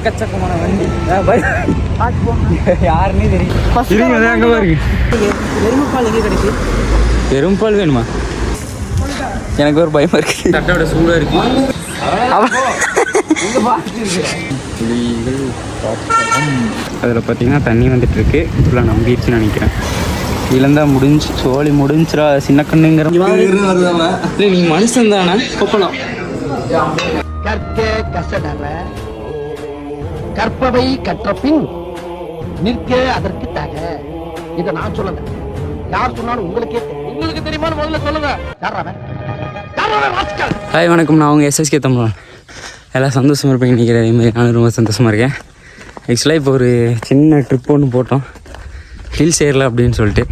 எக்கச்சக்கமான வண்டி யாருன்னே தெரியும். அங்கே பாருங்க, எருமைப்பால் எங்கே கிடைக்கு? எருமைப்பால் வேணுமா? எனக்கு ஒரு பயமா இருக்கு. சட்டோட சூடாக இருக்கு. அதில் பார்த்தீங்கன்னா தண்ணி வந்துட்டு இருக்கு. ஃபுல்லாக நம்பிடுச்சுன்னு நினைக்கிறேன். இழந்தா முடிஞ்சு, சோழி முடிஞ்சுரா சின்ன கண்ணுங்கிற. இல்லை, நீங்கள் மனுஷன் தானே கொப்பலாம். கற்க கசடற கற்பவை கற்ற பின் நிற்க அதற்கு தக. இதை நான் சொல்லல, யார் சொன்னாலும் உங்களுக்கே உங்களுக்கு தெரியுமா? முதல்ல சொல்லுங்க. ஹாய் வணக்கம், நான் உங்கள் எஸ்எஸ்கே தமிழ். எல்லாம் சந்தோஷமாக இருப்பேன் நினைக்கிறேன். அதேமாதிரி நானும் ரொம்ப சந்தோஷமாக இருக்கேன். ஆக்சுவலாக இப்போ ஒரு சின்ன ட்ரிப் ஒன்று போட்டோம், ஹில்ஸ் ஏறலாம் அப்படின்னு சொல்லிட்டு.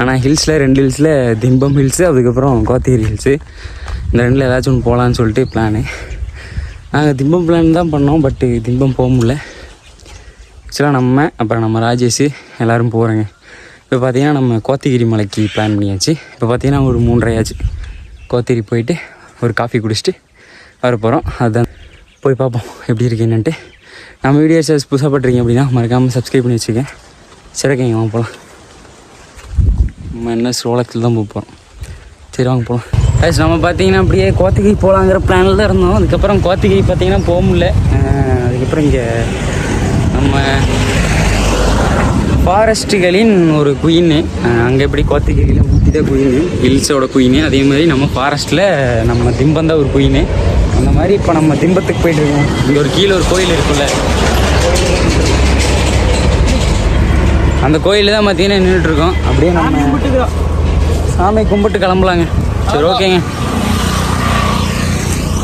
ஆனால் ஹில்ஸில் 2 ஹில்ஸில் திம்பம் ஹில்ஸு, அதுக்கப்புறம் கோத்தகிரி ஹில்ஸு, இந்த 2ல் ஏதாச்சும் ஒன்று போகலான்னு சொல்லிட்டு பிளானு. நாங்கள் திம்பம் பிளான் தான் பண்ணோம், பட்டு திம்பம் போக முடியல. ஆக்சுவலாக அப்புறம் நம்ம ராஜேஷ் எல்லோரும் போகிறேங்க. இப்போ பார்த்தீங்கன்னா நம்ம கோத்தகிரி மலைக்கு பிளான் பண்ணியாச்சு. இப்போ பார்த்தீங்கன்னா ஒரு 3:30 ஆச்சு. கோத்தகிரி போயிட்டு ஒரு காஃபி குடிச்சிட்டு வர போகிறோம். அதுதான் போய் பார்ப்போம் எப்படி இருக்கு என்னன்ட்டு. நம்ம வீடியோஸ் புதுசாக பட்டுருக்கீங்க அப்படின்னா மறக்காமல் சப்ஸ்கிரைப் பண்ணி வச்சுக்கேன். சரி, ஓகேங்க, வாங்க போகலாம். நம்ம என்ன சோளத்தில் தான் போகிறோம். சரி, வாங்க போகலாம். கைஸ், நம்ம பார்த்தீங்கன்னா அப்படியே கோத்தகிரி போகலாங்கிற பிளானில் தான் இருந்தோம். அதுக்கப்புறம் கோத்தகிரி பார்த்தீங்கன்னா போக முடியல. அதுக்கப்புறம் இங்கே நம்ம ஃபாரஸ்ட்டுகளின் ஒரு குயின், அங்கே எப்படி கோத்தகிரியில் ஊட்டி தான் குயின், ஹில்ஸோட குயின். அதே மாதிரி நம்ம ஃபாரஸ்ட்டில் நம்ம திம்பம் தான் ஒரு குயின். அந்த மாதிரி இப்போ நம்ம திம்பத்துக்கு போயிட்டுருக்கோம். இங்கே ஒரு கீழே ஒரு கோயில் இருக்குல்ல, அந்த கோயில் தான் பார்த்தீங்கன்னா நின்றுட்டுருக்கோம். அப்படியே நம்ம சாமி கும்பிட்டு கிளம்பலாங்க. சரி, ஓகேங்க.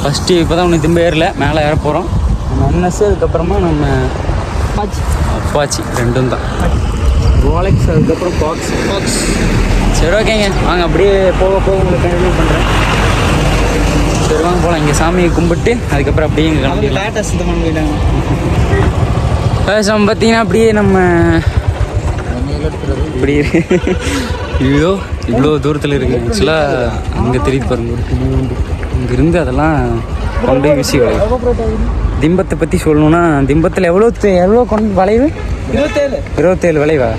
ஃபஸ்ட்டு இப்போ தான் ஒன்று திம்ப ஏறல, மேலே ஏற போகிறோம். நம்ம என்எஸ், அதுக்கப்புறமா நம்ம அப்பாச்சி 2ம் தான். ரோலெக்ஸ், அதுக்கப்புறம் பாக்ஸ். சரி, ஓகேங்க, வாங்க அப்படியே போக உங்களுக்கு கண்டினியூ பண்ணுறேன். சரி, வாங்க போகலாம். இங்கே சாமியை கும்பிட்டு அதுக்கப்புறம் அப்படியே இங்கே கிளம்பி லேட்டாக சுத்தமாக போயிட்டாங்க. நம்ம பார்த்தீங்கன்னா அப்படியே நம்ம இப்படி இவ்வளோ தூரத்தில் இருக்குது. ஆக்சுவலாக அங்கே தெரியுது பாருங்க, இங்கேருந்து அதெல்லாம் கொண்டு போய் விஷயம். திம்பத்தை பற்றி சொல்லணுன்னா, திம்பத்தில் எவ்வளோ கொண்டு வளைவு? 27 வளைவா?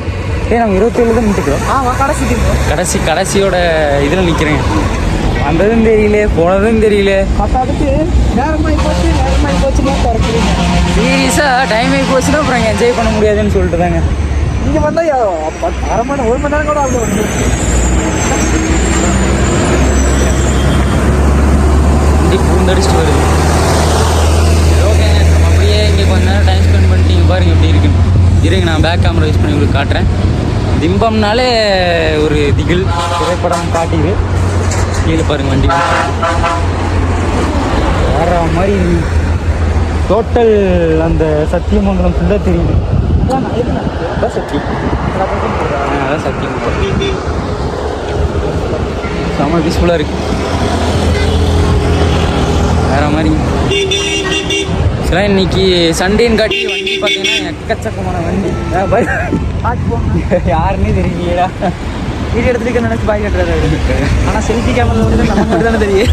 நம்ம 27 தான் நின்றுக்கிறோம். கடைசியோட இதில் நிற்கிறேங்க. வந்ததும் தெரியல, போனதும் தெரியல. சீரியஸாக டைம் ஆகி போச்சுன்னா அப்புறம் என்ஜாய் பண்ண முடியாதுன்னு சொல்லிட்டு தாங்க இங்கே வந்தால் 1 மணி நேரம் கூட அவ்வளோ வந்து பூந்தடிச்சுட்டு வருது. ஓகேங்க, நம்ம அப்படியே இங்கே கொஞ்ச நேரம் டைம் ஸ்பெண்ட் பண்ணிட்டு இங்கே பாருங்கள் எப்படி இருக்குன்னு. இருங்க, நான் பேக் கேமரா யூஸ் பண்ணி உங்களுக்கு காட்டுறேன். திம்பம்னாலே ஒரு திகில் திரைப்படம் காட்டிது. கீழே பாருங்கள் வண்டி வேற மாதிரி டோட்டல் அந்த சத்தியமங்கலம் ஃபுல்லாக தெரியுது. அதான் சத்தியம், அதான் சத்தியம். செம்ம பீஸ்ஃபுல்லாக இருக்குது, வேறு மாதிரி. சில இன்னைக்கு சண்டேன்னு காட்டி வண்டி பார்த்தீங்கன்னா எக்கச்சக்கமான வண்டி. யாருன்னே தெரியலடா. வீடியோ எடுத்துட்டு நினச்சி பாய் கட்டுறாரு. ஆனால் செல்ஃபி கேமரா வந்து நம்ம மட்டும் தானே தெரியும்.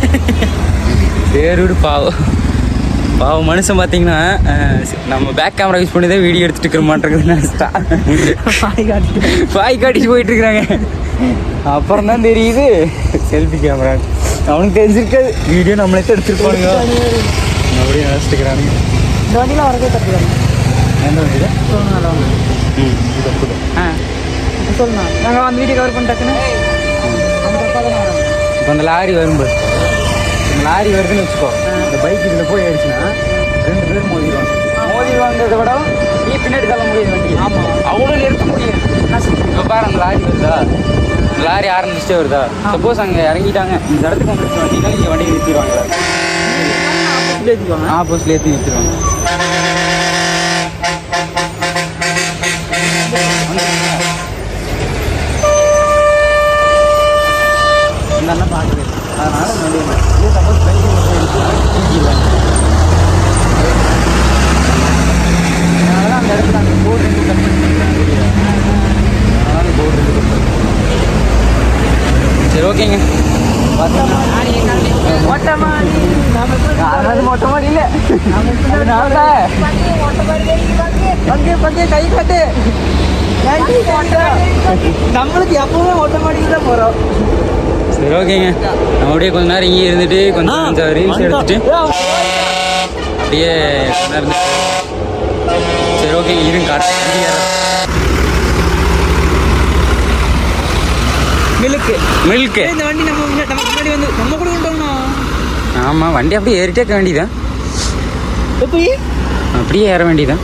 பேருடு பாவம் மனுஷன் பார்த்தீங்கன்னா நம்ம பேக் கேமரா யூஸ் பண்ணி தான் வீடியோ எடுத்துகிட்டு இருக்கிற மாட்டேங்குது நினச்சிட்டா. பாய் காட்டிட்டு போயிட்டுருக்குறாங்க. அப்புறம் தான் தெரியுது செல்ஃபி கேமரா. அவனுக்கு தெரிஞ்சிருக்காது, வீடியோ நம்மளே தான் எடுத்துருப்பானுங்க அப்படியே நினச்சிட்டுக்கிறானுங்க. இந்த வண்டிலாம் வரவே தப்புறாங்க. எந்த வண்டியில் சொல்லுண்ணா, நாங்கள் அந்த வீடியோ கவர் பண்ணிட்டாக்குன்னு இப்போ அந்த லாரி வரும்போது, இந்த லாரி வருதுன்னு வச்சுக்கோ, இந்த பைக் இதில் போய் ஆயிடுச்சுன்னா 2 பேர் மோதிடுவாங்கிறத விட நீ பின்னாடி தள்ள முடியாது வண்டி. ஆமாம், அவ்வளோ நிறுத்த முடியும். இப்போ பாரு, அந்த லாரி வருதா, இந்த லாரி ஆரம்பிச்சுட்டே வருதா. சப்போஸ் அங்கே இறங்கிட்டாங்க, இந்த இடத்துக்கு வந்துச்சு வண்டினா இங்கே வண்டி நிறுத்திடுவாங்க. ஆப்போசிட்ல ஏற்றி நிறுத்திடுவாங்க. இந்த பார்க்குது, அதனால சப்போஸ் பைக் அதனால அந்த இடத்துல அந்த போர்டு அதனால போர்டு. சரி, ஓகேங்க. மொட்டை மாடியில் கை காட்டு நம்மளுக்கு எப்பவுமே மொட்டை மாடிக்கு தான் போகிறோம். சரி ஓகேங்க, நம்ம அப்படியே கொஞ்ச நேரம் இங்கே இருந்துட்டு கொஞ்சம் ரீல்ஸ் எடுத்துட்டு அப்படியே கொஞ்ச நேரம் இருந்துட்டு சரி ஓகேங்க இருங்க காட்டு. மில்க்கு இந்த வண்டி நம்ம முன்னாடி வந்து நம்ம கூட விட்டோம்னா. ஆமாம், வண்டி அப்படியே ஏறிட்டே இருக்க வேண்டியதான். எப்படி அப்படியே ஏற வேண்டியதான்.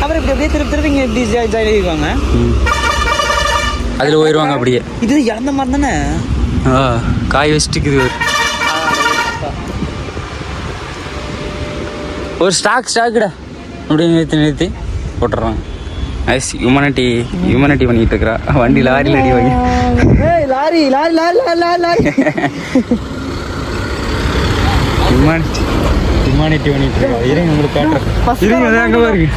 அப்புறம் இப்படி அப்படியே திருப்பி இங்கே எப்படி ஜாயின் ஆகிடுவாங்க. அதில் போயிடுவாங்க அப்படியே. இது இழந்த மாதிரி தானே. காய் வச்சுட்டுக்குது ஒரு ஸ்டாக்குடா அப்படியே நிறுத்தி போட்டுறாங்க. ஹியூமனிட்டி பண்ணிட்டு இருக்கிறா. வண்டி லாரியில் அடி வாங்கி lorry lorry lorry lorry lorry humanity பண்ணிட்டு இருக்கா. இருங்க உங்களுக்கு காட்டுறேன். இருங்க அங்கே பாருங்க.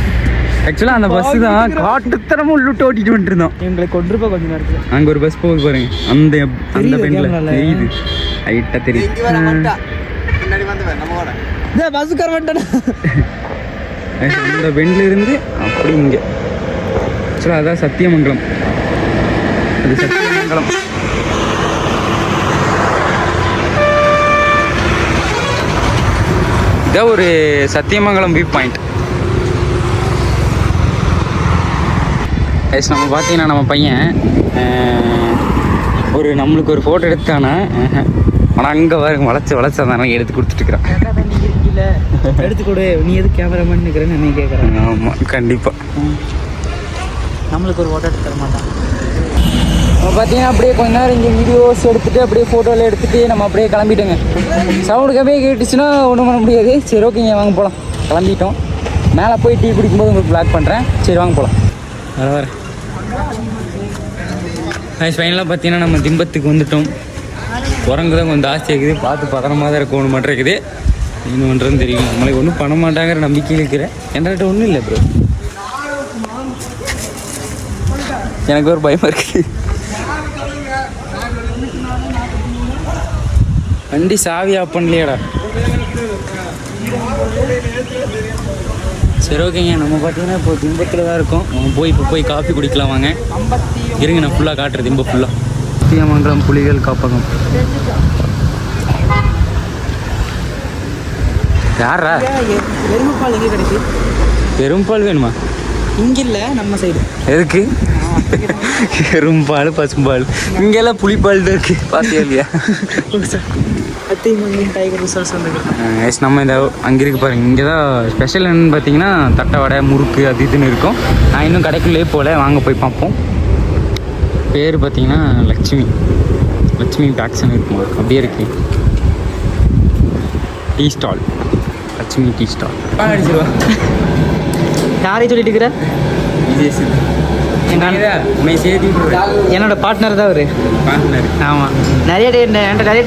ஆக்சுவலாக அந்த பஸ்ஸு தான் காட்டுத்தனமும் உள்ளிட்டு ஓட்டிட்டு வந்துட்டு இருந்தோம். எங்களை கொண்டிருப்பா கொஞ்சம் நேரத்தில். அங்கே ஒரு பஸ் போகுது பாருங்க. அந்த பெண்ணில் தெரியுது, ஹைட்டாக தெரியுது. பஸ்ஸுக்கார வந்துட்டேன். அந்த பெண்ணில் இருந்து அப்படி இங்கே ஆக்சுவலாக அதான் சத்தியமங்கலம். அது சத்தியமங்கலம். இதான் ஒரு சத்தியமங்கலம் வியூ பாயிண்ட். நம்ம பார்த்தீங்கன்னா நம்ம பையன் நம்மளுக்கு ஒரு ஃபோட்டோ எடுத்தானா, ஆனால் அங்கே பாருங்க வளைச்சதான எடுத்து கொடுத்துட்டுருக்குறான். எடுத்து கொடு, நீ எது கேமராமேன் நிற்கிறேன்னு நீ கேட்குறேன். ஆமாம் கண்டிப்பாக. நம்மளுக்கு ஒரு ஃபோட்டோ எடுத்து தர மாட்டான். நம்ம பார்த்தீங்கன்னா அப்படியே கொஞ்ச நேரம் இங்கே வீடியோஸ் எடுத்துகிட்டு அப்படியே ஃபோட்டோவில் எடுத்துகிட்டு நம்ம அப்படியே கிளம்பிட்டோங்க. சவுண்டு கம்மியாக கேட்டுச்சுன்னா ஒன்றும் பண்ண முடியாது. சரி ஓகேங்க வாங்க போகலாம். கிளம்பிட்டோம். மேலே போய் டீ குடிக்கும்போது உங்களுக்கு ப்ளாக் பண்ணுறேன். சரி வாங்க போகலாம். வர ஃபைனலாக பார்த்தீங்கன்னா நம்ம திம்பத்துக்கு வந்துட்டோம். குரங்கு தான் கொஞ்சம் ஜாஸ்தி இருக்குது. பார்த்து பதனமாக தான் இருக்கணும் மட்டும் இருக்குது. இன்னும் ஒன்றுன்னு தெரியும். நம்மளை ஒன்றும் பண்ண மாட்டாங்கிற நம்பிக்கையில் இருக்கிறேன். என்கிட்ட ஒன்றும் இல்லை ப்ரோ. எனக்கு ஒரு பயமாக இருக்குது. வண்டி சாவி ஆஃப் பண்ணலையாடா. சரி ஓகேங்க, நம்ம பார்த்தீங்கன்னா இப்போ திம்பத்தில் தான் இருக்கோம். நம்ம போய் காஃபி குடிக்கலாம் வாங்க. இருங்க நான் ஃபுல்லாக காட்டுறது. திம்ப ஃபுல்லாக சத்தியமங்கலம் புலிகள் காப்பகம். யாரா எருமைப்பால் எங்கே கிடைக்கு? எரும்பால் வேணுமா? இங்கே இல்லை, நம்ம சைடு. எதுக்கு எரும்பால் பசும்பால்? இங்கெல்லாம் புளிப்பால் தான் இருக்குது. பார்த்தியா இல்லையா? டைகர் ரிசர்ச் வந்து நம்ம இந்த அங்கே இருக்கு பாருங்க. இங்கே தான் ஸ்பெஷல் என்னன்னு பார்த்தீங்கன்னா தட்டை வடை முறுக்கு அது இதுன்னு இருக்கும். நான் இன்னும் கடைக்குள்ளே போகல, வாங்க போய் பார்ப்போம். பேர் பார்த்தீங்கன்னா லட்சுமி பேக்ஸ்ன்னு இருக்குமா? அப்படியே இருக்கு. Tea stall, Lakshmi tea stall. அடிச்சிருவா. யாரையும் சொல்லிட்டு இருக்கிற? என்னோட பார்ட்னர் தான் அவரு. பார்ட்னர்? ஆமாம். நிறைய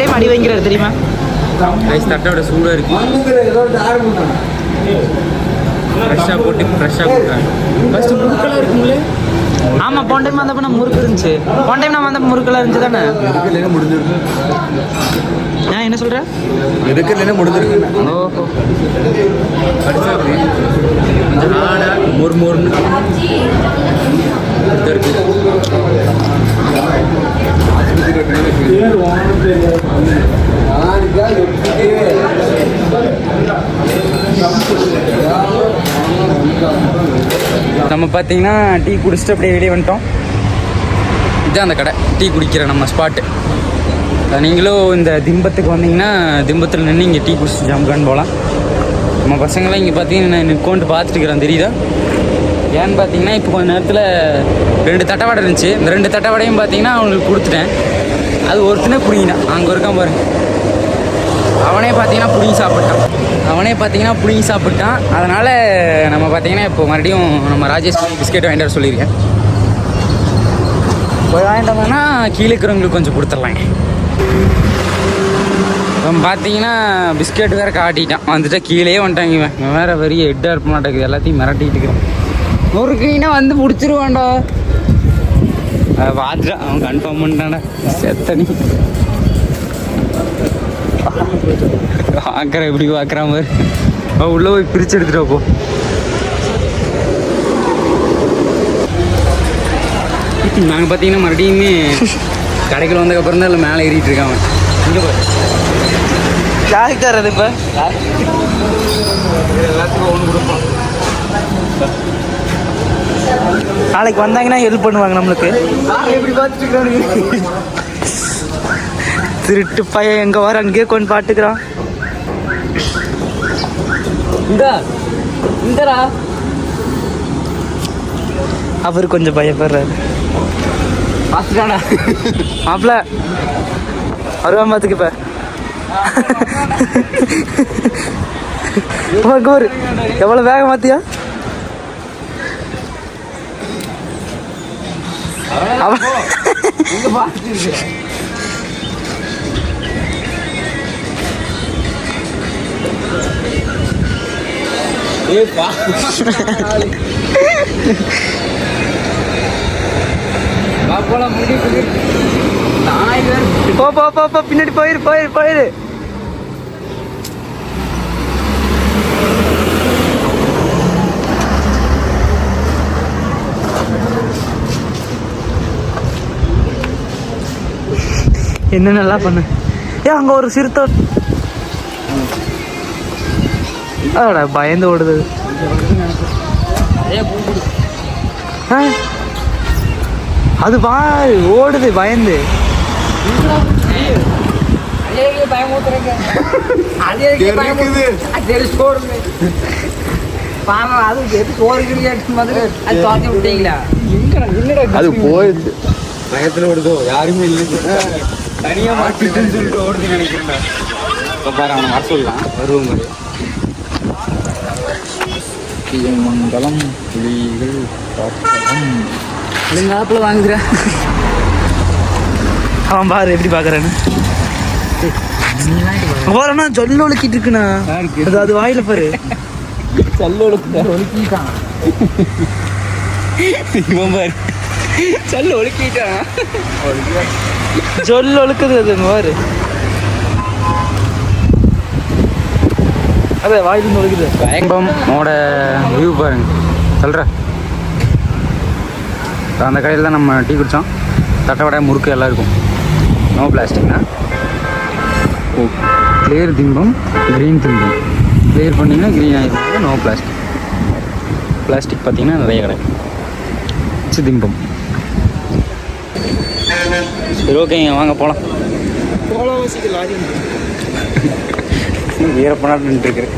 டைம் அடி வாங்கிறாரு தெரியுமா? தட்டோட சூடாக இருக்கு. ஃப்ரெஷ்ஷாக போட்டு ஃப்ரெஷ்ஷாக கொடுக்குறாங்க. ஃபஸ்ட்டு முறுக்கெல்லாம் இருக்குங்களே. ஆமாம், போன டைம் வந்தப்போ நம்ம முறுக்கு இருந்துச்சு. போன டைம் நான் வந்தப்போ முறுக்கெல்லாம் இருந்துச்சு தானே? முடிஞ்சிருக்கு. நான் என்ன சொல்கிறேன்? இருக்குன்னு முடிஞ்சிருக்கு. ஓஹோ, கொஞ்சம் நாடாக மொறுன்னு இருக்கு. நம்ம பார்த்தீங்கன்னா டீ குடிச்சிட்டு அப்படியே வெளியே வந்துட்டோம். இதுதான் அந்த கடை, டீ குடிக்கிற நம்ம ஸ்பாட்டு. நீங்களும் இந்த திம்பத்துக்கு வந்தீங்கன்னா திம்பத்தில் நின்று இங்கே டீ குடிச்சிட்டு ஜம்கான்னு போகலாம். நம்ம பசங்களாம் இங்கே பார்த்தீங்கன்னா நிற்கொண்டு பார்த்துட்டு இருக்கிறோம், தெரியுதா? ஏன்னு பார்த்தீங்கன்னா இப்போ கொஞ்சம் நேரத்தில் 2 தட்டை இருந்துச்சு. இந்த 2 தட்டை வடையும் பார்த்தீங்கன்னா அவங்களுக்கு கொடுத்துட்டேன். அது ஒருத்தனே பிடிங்கினான். அங்கே இருக்கான் பாருங்க, அவனே பார்த்தீங்கன்னா பிடிங்கி சாப்பிட்டான். அதனால் நம்ம பார்த்தீங்கன்னா இப்போ மறுபடியும் நம்ம ராஜேஷ் பிஸ்கெட் வாங்கிட்டு வர சொல்லியிருக்கேன். போய் வாங்கிட்டு வந்தோம்னா கீழே இருக்கிறவங்களுக்கு கொஞ்சம் கொடுத்துடலாங்க. இப்போ பார்த்தீங்கன்னா பிஸ்கெட் வேறு காட்டிட்டான். வந்துட்டு கீழே வந்துட்டாங்க. இவன் வேறு பெரிய ஹெட்டாக இருக்க மாட்டேங்குது. எல்லாத்தையும் மிரட்டிகிட்டு இருக்கிறான். முறுக்கினா வந்து பிடிச்சிருவான்டா. அதை பார்த்துட்டான் அவன். கன்ஃபார்ம் பண்ணிட்டான்டா. செத்தனி பார்க்குற எப்படி பார்க்குற மாதிரி உள்ளே போய் பிரித்து எடுத்துகிட்டு போ. நாங்கள் பார்த்தீங்கன்னா மறுபடியுமே கடைக்குள்ள வந்ததுக்கப்புறம் தான் இல்லை மேலே ஏறிட்டு இருக்காங்க. இங்கே போய் யாருக்கார் அது இப்போ எல்லாத்துக்கும் ஒன்று கொடுப்போம். நாளைக்கு வந்தாங்கன்னா ஹெல்ப் பண்ணுவாங்க நம்மளுக்கு. எப்படி பார்த்துட்டு திருட்டு பையன் எங்கே வர அங்கேயே கொண்டு பாட்டுக்கிறான். இந்தரா அவர் கொஞ்சம் பயப்படுறாரு. பார்த்துட்டாடா மாப்பிள்ள வருவான் பார்த்துக்கு இப்போ கோரு எவ்வளோ வேகம் பார்த்தியா? அவன் போ போ போ போ பின்னாடி போயிரு போயிரு போயிரு. என்ன நல்லா பண்ணு. அங்க ஒரு சிறுத்தை பயந்து ஓடுது. அது ஓடுது பயந்து. அது போயிடுது பயத்தில் ஓடுதோ யாருமே இல்லை தனியாக மாட்டிட்டுன்னு சொல்லிட்டு ஓடுது நினைக்கிறேன். இப்போ பாரு அவனை வர சொல்லலாம் வருவோம் மாதிரி. மங்கலம் புலிகள் காப்பில் வாங்குற அவன் பாரு எப்படி பாக்குறான்னு. போறேன்னா சொல்ல ஒழுக்கிட்டு இருக்குண்ணா. அது வாயில பாரு சொல்ல ஒழுக்கிட்டான். இவன் பாரு சொல்ல ஒழுக்கிட்டான். சொல்ல ஒழுக்குது அது பாரு. அதே வாயிலிருந்து ஒழுக்குது. பயங்கமோட வியூ பாருங்க சொல்கிறேன். அந்த கடையில் தான் நம்ம டீ குடித்தோம். தட்டவடை முறுக்கு எல்லாம் இருக்கும். நோ பிளாஸ்டிக்னா. Oh clear Thimbam green Thimbam. Clear பண்ணிங்கன்னா க்ரீன் ஆகிருக்கும். No plastic. பிளாஸ்டிக் பார்த்தீங்கன்னா நிறைய கடை. திம்பம். சரி ஓகேங்க வாங்க போகலாம். வீரப்பனாட்டு நின்றுருக்குறேன்.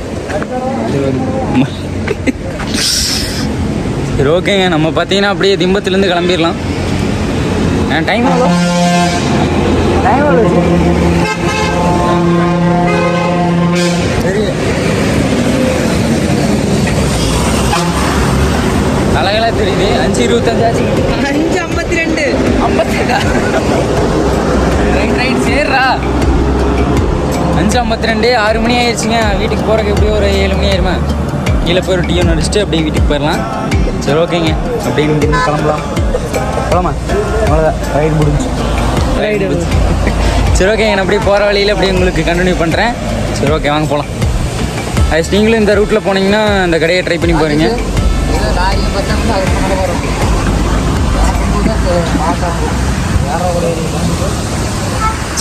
சரி ஓகேங்க நம்ம பார்த்தீங்கன்னா அப்படியே திம்பத்துலேருந்து கிளம்பிடலாம். டைம் ஆகும். சரி அழகெல்லாம் தெரியுது. 5:25 ஆச்சு. 5:52 52 ரைட் சேர்றா. 5:52 6 மணி ஆயிடுச்சுங்க. வீட்டுக்கு போகிறக்கு எப்படியும் ஒரு 7 மணி ஆயிருமா. கீழே போய் ஒரு டீ ஒன்று அடிச்சுட்டு அப்படியே வீட்டுக்கு போயிடலாம். சரி ஓகேங்க அப்படியே இங்கே கிளம்பலாம். போகலாமா? அவ்வளோதான் ரைடு முடிஞ்சு. சரி ஓகேங்க நான் அப்படியே போகிற வழியில் அப்படியே உங்களுக்கு கண்டினியூ பண்ணுறேன். சரி ஓகே வாங்க போகலாம். அது நீங்களும் இந்த ரூட்டில் போனீங்கன்னா அந்த கடையை ட்ரை பண்ணி போகிறீங்க.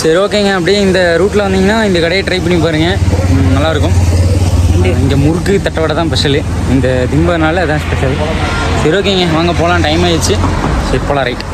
சரி ஓகேங்க அப்படியே இந்த ரூட்டில் வந்தீங்கன்னா இந்த கடையை ட்ரை பண்ணி பாருங்கள். நல்லாயிருக்கும். இங்கே முறுக்கு தட்டவடை தான் ஸ்பெஷலு. இந்த திம்பனால அதான் ஸ்பெஷல். சரி ஓகேங்க வாங்க போகலாம். டைம் ஆயிடுச்சு. சரி போகலாம். ரைட்.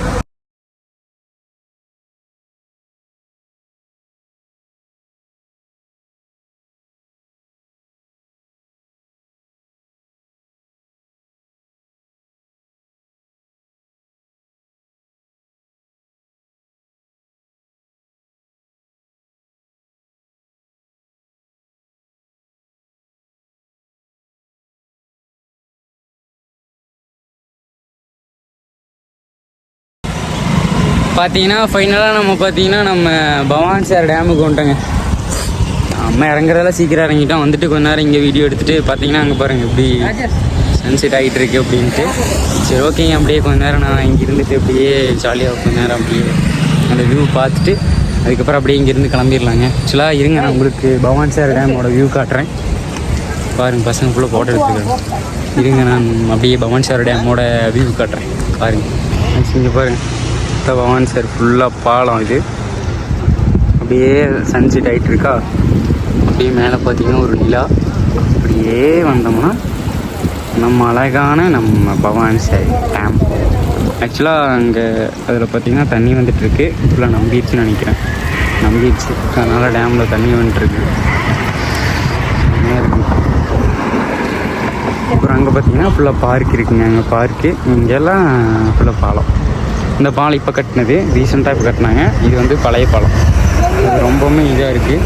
பார்த்தீங்கன்னா ஃபைனலாக நம்ம பவானி சார் டேமுக்கு வந்துட்டோங்க. நம்ம இறங்குறதெல்லாம் சீக்கிரம் இறங்கிட்டோம். வந்துட்டு கொஞ்ச நேரம் இங்கே வீடியோ எடுத்துகிட்டு பார்த்தீங்கன்னா அங்கே பாருங்கள் எப்படி சன்செட் ஆகிட்டு இருக்கு அப்படின்ட்டு. சரி ஓகேங்க அப்படியே கொஞ்ச நேரம் நான் இங்கே இருந்துட்டு அப்படியே ஜாலியாக கொஞ்ச நேரம் அப்படியே அந்த வியூ பார்த்துட்டு அதுக்கப்புறம் அப்படியே இங்கேருந்து கிளம்பிடலாங்க. ஆக்சுவலாக இருங்க, நான் உங்களுக்கு பவானி சார் டேமோட வியூ காட்டுறேன். பாருங்கள், பசங்க ஃபுல்லாக ஃபோட்டோ எடுத்துக்கிறேன். இருங்க, நான் அப்படியே பவானி சார் டேமோட வியூ காட்டுறேன். பாருங்கள், இங்கே பாருங்கள், பவானி சார் ஃபுல்லாக பாலம். இது அப்படியே சன்செட் ஆகிட்டு இருக்கா. அப்படியே மேலே பார்த்தீங்கன்னா ஒரு நிலா. அப்படியே வந்தோம்னா நம்ம அழகான நம்ம பவானி சார் டேம். ஆக்சுவலாக அங்கே அதில் பார்த்திங்கன்னா தண்ணி வந்துட்டுருக்கு. ஃபுல்லாக நம்பிடுச்சுன்னு நினைக்கிறேன். நம்பிடுச்சு, அதனால் டேமில் தண்ணி வந்துட்டுருக்கு. அப்புறம் அங்கே பார்த்திங்கன்னா ஃபுல்லாக பார்க் இருக்குங்க. அங்கே பார்க்கு, இங்கெல்லாம் ஃபுல்லாக பாலம். இந்த பாலம் இப்போ கட்டினது, ரீசெண்டாக இப்போ கட்டினாங்க. இது வந்து பழைய பாலம். இது ரொம்பவுமே இதாக இருக்குது.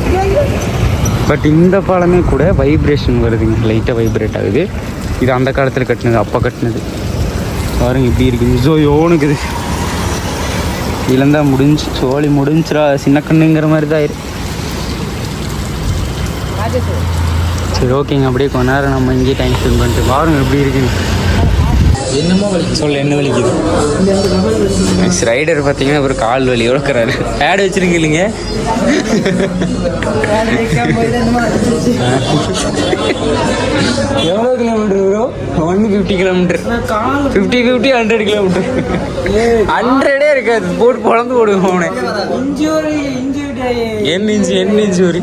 பட் இந்த பாலமே கூட வைப்ரேஷன் வருதுங்க, லைட்டாக வைப்ரேட் ஆகுது. இது அந்த காலத்தில் கட்டினது, அப்போ கட்டினது. பாருங்க இப்படி இருக்குது, ஜோயோனுக்குது. இழந்தா முடிஞ்சு, சோழி முடிஞ்சிடா சின்ன கண்ணுங்கிற மாதிரி தான் ஆயிரு. சரி ஓகேங்க, அப்படியே கொஞ்ச நேரம் நம்ம இங்கேயே டைம் ஸ்பெண்ட் பண்ணிட்டு பாருங்க எப்படி இருக்குன்னு. என்னமோ வலி சொல்ல என்ன வலிக்குது. ரைடர் பார்த்தீங்கன்னா ஒரு கால் வலி உழக்கிறாரு. பேட் வச்சுருக்கீங்க. எவ்வளோ கிலோமீட்டர் வரும்? 150 கிலோமீட்டர். 50 100 கிலோமீட்டர். 100 இருக்காது, போட்டு பொழந்து போடுவோம் அவனை. என்ன இன்ஜுரி?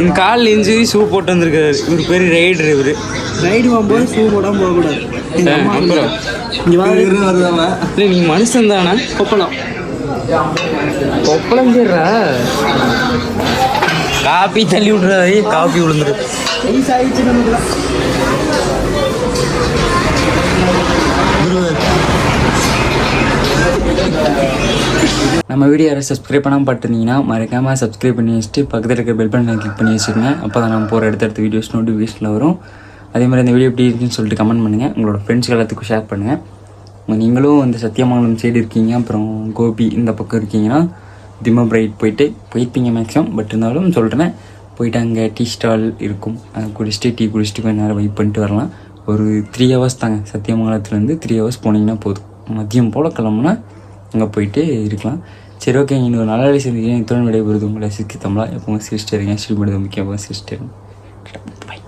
இந்த காலில் இன்ஜுரி, ஷூ போட்டு வந்திருக்காரு. இவர் பெரிய ரைடர். இவர் ரைடு போகும்போது ஷூ போடாமல் போகக்கூடாது. அப்புறம் இல்லை, நீ மனுஷன் தானே? கொப்பளம் சரிடா. காப்பி தள்ளி விட்றாரு, காப்பி விழுந்துரு. நம்ம வீடியோ யாரும் சப்ஸ்கிரைப் பண்ணாமல் பார்த்துருந்தீங்கன்னா மறக்காமல் சப்ஸ்கிரைப் பண்ணி வச்சுட்டு பக்கத்தில் இருக்கிற பெல் பட்டனை கிளிக் பண்ணி வச்சுருங்க. அப்போ தான் நம்ம போகிற அடுத்தடுத்த வீடியோஸ் நோட்டிஃபிகேஷனில் வரும். அதே மாதிரி இந்த வீடியோ எப்படி இருக்குன்னு சொல்லிட்டு கமெண்ட் பண்ணுங்கள். உங்களோட ஃப்ரெண்ட்ஸ்க்கு எல்லாத்துக்கும் ஷேர் பண்ணுங்கள். நீங்களும் இந்த சத்தியமங்கலம் சைடு இருக்கீங்க, அப்புறம் கோபி இந்த பக்கம் இருக்கீங்கன்னா திம்ம பிரைட் போயிருப்பீங்க மேக்ஸிமம். பட் இருந்தாலும் சொல்கிறேன், போயிட்டு அங்கே டீ ஸ்டால் இருக்கும், குடிச்சிட்டு டீ குடிச்சிட்டு கொஞ்சம் நேரம் வெயிட் பண்ணிட்டு வரலாம். ஒரு 3 hours தாங்க. சத்தியமங்கலத்துலேருந்து 3 hours போனீங்கன்னா போதும். மதியம் போல் கிளம்புனா அங்கே போயிட்டு இருக்கலாம். சரி ஓகே, இன்னொரு நல்ல வேலை செஞ்சுக்கிறேன். இத்தனை விடைபெறுது உங்களை சிக்கி தமிழா. எப்போவும் சிரிச்சிட்டு இருக்கேன். ஸ்ரீமதி முக்கியம் சிரிச்சிட்டு இருக்கேன். பாய்.